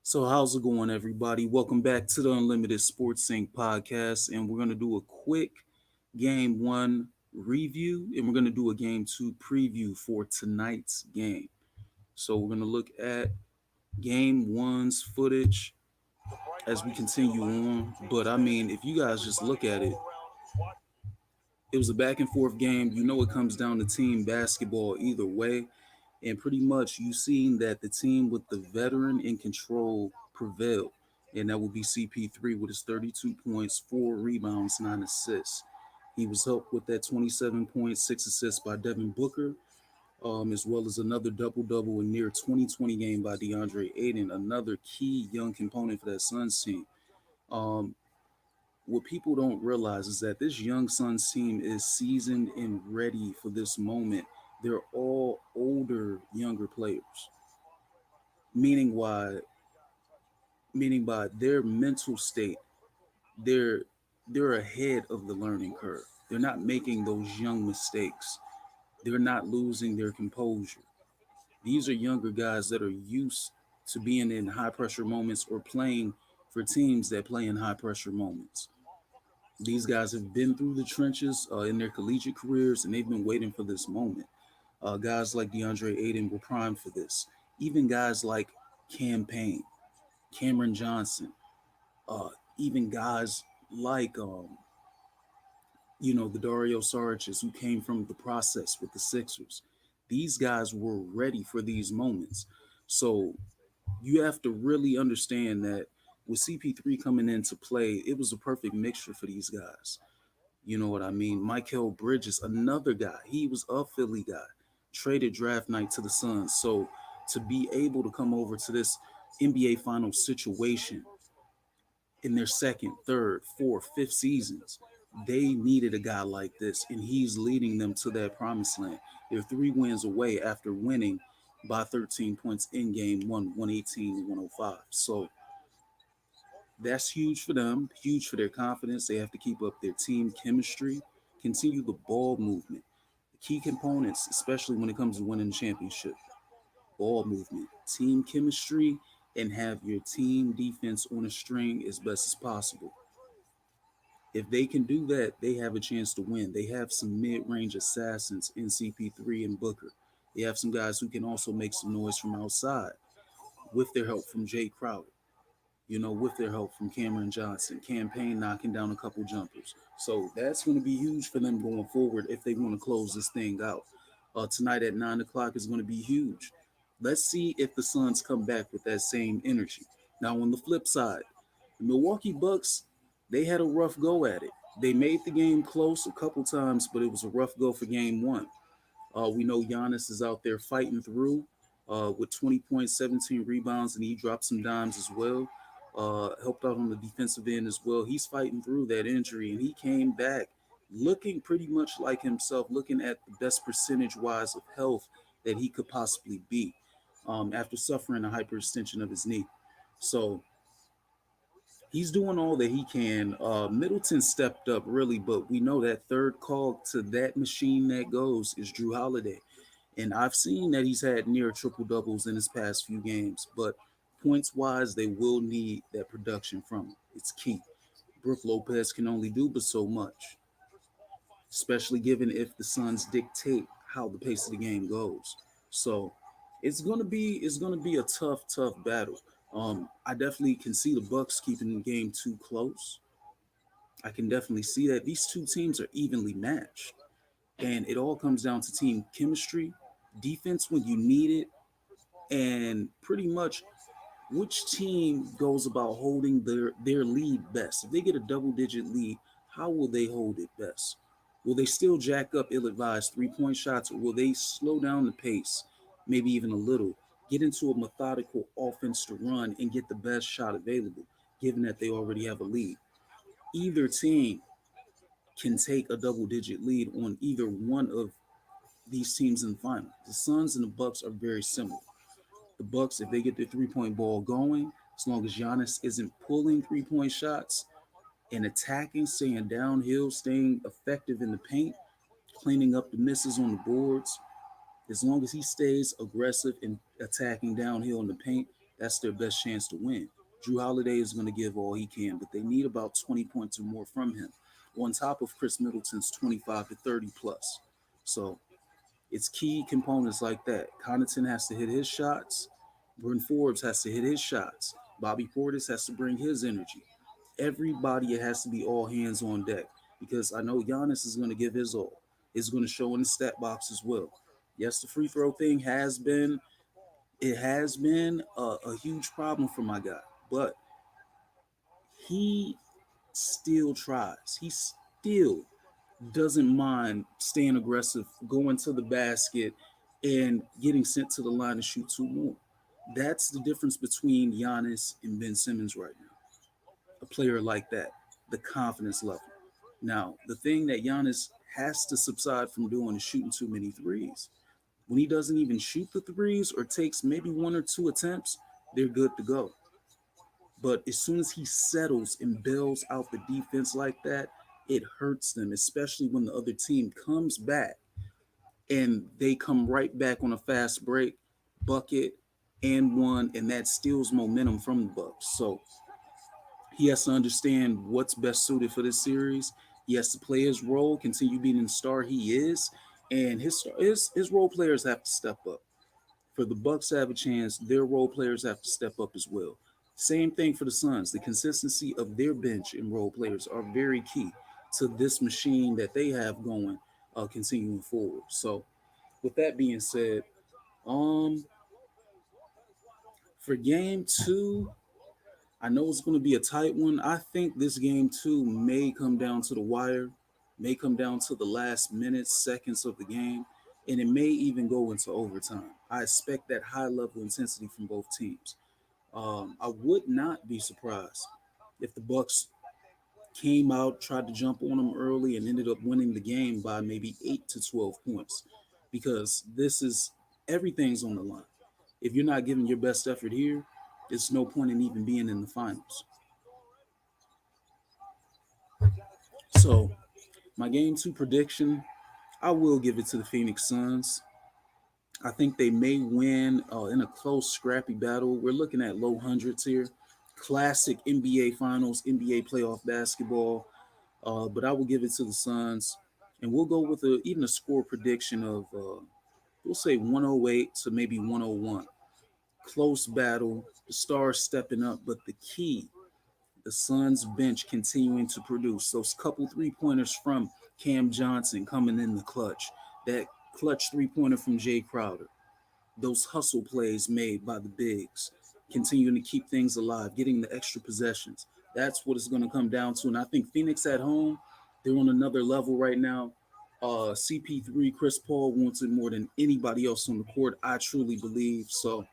So, how's it going, everybody? Welcome back to the Unlimited Sports Sync podcast. And we're going to do a quick game one review and we're going to do a game two preview for tonight's game. So, we're going to look at game one's footage as we continue on. But I mean, if you guys just look at it, it was a back and forth game. You know, it comes down to team basketball either way. And pretty much you seen that the team with the veteran in control prevailed. And that will be CP3 with his 32 points, 4 rebounds, 9 assists. He was helped with that 27 points, 6 assists by Devin Booker, as well as another double double in near 2020 game by DeAndre Ayton, another key young component for that Suns team. Um, what people don't realize is that this young Suns team is seasoned and ready for this moment. They're all older, younger players, meaning why, meaning by their mental state, they're they're ahead of the learning curve. They're not making those young mistakes. They're not losing their composure. These are younger guys that are used to being in high pressure moments or playing for teams that play in high pressure moments. These guys have been through the trenches in their collegiate careers, and they've been waiting for this moment. Guys like DeAndre Ayton were primed for this. Even guys like Cam Payne, Cameron Johnson, uh, even guys like the Dario Saric who came from the process with the Sixers. These guys were ready for these moments. So you have to really understand that with CP3 coming into play, it was a perfect mixture for these guys. You know what I mean? Michael Bridges, another guy. He was a Philly guy, traded draft night to the Suns. So to be able to come over to this NBA final situation in their second, third, fourth, fifth seasons, they needed a guy like this, and he's leading them to that promised land. They're 3 wins away after winning by 13 points in game one, 118 to 105. So that's huge for them, huge for their confidence. They have to keep up their team chemistry, continue the ball movement. The key components, especially when it comes to winning the championship, ball movement, team chemistry, and have your team defense on a string as best as possible. If they can do that, they have a chance to win. They have some mid-range assassins in CP3 and Booker. They have some guys who can also make some noise from outside with their help from Jay Crowder, with their help from Cameron Johnson, campaign knocking down a couple jumpers. So that's going to be huge for them going forward if they want to close this thing out. Tonight at 9 o'clock is going to be huge. Let's see if the Suns come back with that same energy. Now, on the flip side, the Milwaukee Bucks, they had a rough go at it. They made the game close a couple times, but it was a rough go for game one. We know Giannis is out there fighting through with 20 points, 17 rebounds, and he dropped some dimes as well. Helped out on the defensive end as well. He's fighting through that injury, and he came back looking pretty much like himself, looking at the best percentage wise of health that he could possibly be after suffering a hyperextension of his knee. So he's doing all that he can. Middleton stepped up really, but we know that third call to that machine that goes is Drew Holiday. And I've seen that he's had near triple doubles in his past few games, but points wise, they will need that production from him. It's key. Brooke Lopez can only do but so much, especially given if the Suns dictate how the pace of the game goes. So it's gonna be a tough battle. I definitely can see the Bucks keeping the game too close. I can definitely see that these two teams are evenly matched, and it all comes down to team chemistry, defense when you need it, and pretty much which team goes about holding their lead best. If they get a double digit lead, how will they hold it best? Will they still jack up ill-advised three-point shots, or will they slow down the pace, maybe even a little, get into a methodical offense to run and get the best shot available, given that they already have a lead? Either team can take a double-digit lead on either one of these teams in the final. The Suns and the Bucks are very similar. The Bucks, if they get their three-point ball going, as long as Giannis isn't pulling three-point shots and attacking, staying downhill, staying effective in the paint, cleaning up the misses on the boards, as long as he stays aggressive and attacking downhill in the paint, that's their best chance to win. Drew Holiday is going to give all he can, but they need about 20 points or more from him, on top of Chris Middleton's 25 to 30 plus. So it's key components like that. Connaughton has to hit his shots. Bryn Forbes has to hit his shots. Bobby Portis has to bring his energy. Everybody, it has to be all hands on deck, because I know Giannis is going to give his all. It's going to show in the stat box as well. Yes, the free throw thing has been a huge problem for my guy, but he still tries. He still doesn't mind staying aggressive, going to the basket, and getting sent to the line to shoot two more. That's the difference between Giannis and Ben Simmons right now. A player like that, the confidence level. Now, the thing that Giannis has to subside from doing is shooting too many threes. When he doesn't even shoot the threes or takes maybe one or two attempts, they're good to go. But as soon as he settles and bails out the defense like that, it hurts them, especially when the other team comes back and they come right back on a fast break, bucket, and one, and that steals momentum from the Bucks. So he has to understand what's best suited for this series. He has to play his role, continue being the star he is, and his role players have to step up. For the Bucks to have a chance, their role players have to step up as well. Same thing for the Suns. The consistency of their bench and role players are very key to this machine that they have going, continuing forward. So, with that being said, um, for game two, I know it's going to be a tight one. I think this game two may come down to the wire, may come down to the last minutes, seconds of the game, and it may even go into overtime. I expect that high level intensity from both teams. I would not be surprised if the Bucks came out, tried to jump on them early, and ended up winning the game by maybe 8 to 12 points, because this is everything's on the line. If you're not giving your best effort here, it's no point in even being in the finals. So, my game two prediction, I will give it to the Phoenix Suns. I think they may win in a close, scrappy battle. We're looking at low hundreds here. Classic NBA Finals, NBA playoff basketball. But I will give it to the Suns, and we'll go with even a score prediction of we'll say 108 to maybe 101. Close battle. The Stars stepping up, but the key, the Suns bench continuing to produce those couple 3 pointers from Cam Johnson coming in the clutch. That clutch 3 pointer from Jay Crowder. Those hustle plays made by the bigs, continuing to keep things alive, getting the extra possessions. That's what it's going to come down to. And I think Phoenix at home, they're on another level right now. CP3, Chris Paul wants it more than anybody else on the court. I truly believe. So,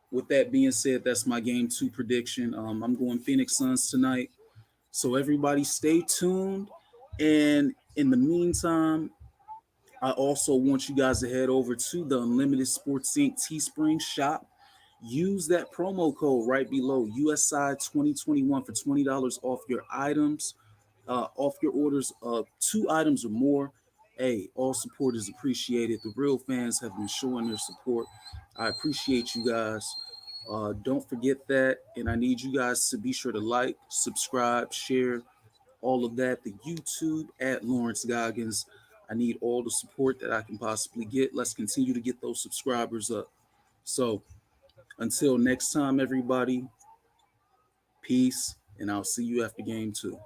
with that being said, that's my game two prediction. I'm going Phoenix Suns tonight. So, everybody stay tuned. And in the meantime, I also want you guys to head over to the Unlimited Sports Inc. Teespring shop. Use that promo code right below, USI 2021, for $20 off your items, off your orders of 2 items or more. Hey, all support is appreciated. The real fans have been showing their support. I appreciate you guys. Don't forget that. And I need you guys to be sure to like, subscribe, share, all of that. The YouTube at Lawrence Goggins. I need all the support that I can possibly get. Let's continue to get those subscribers up. So until next time, everybody, peace, and I'll see you after game two.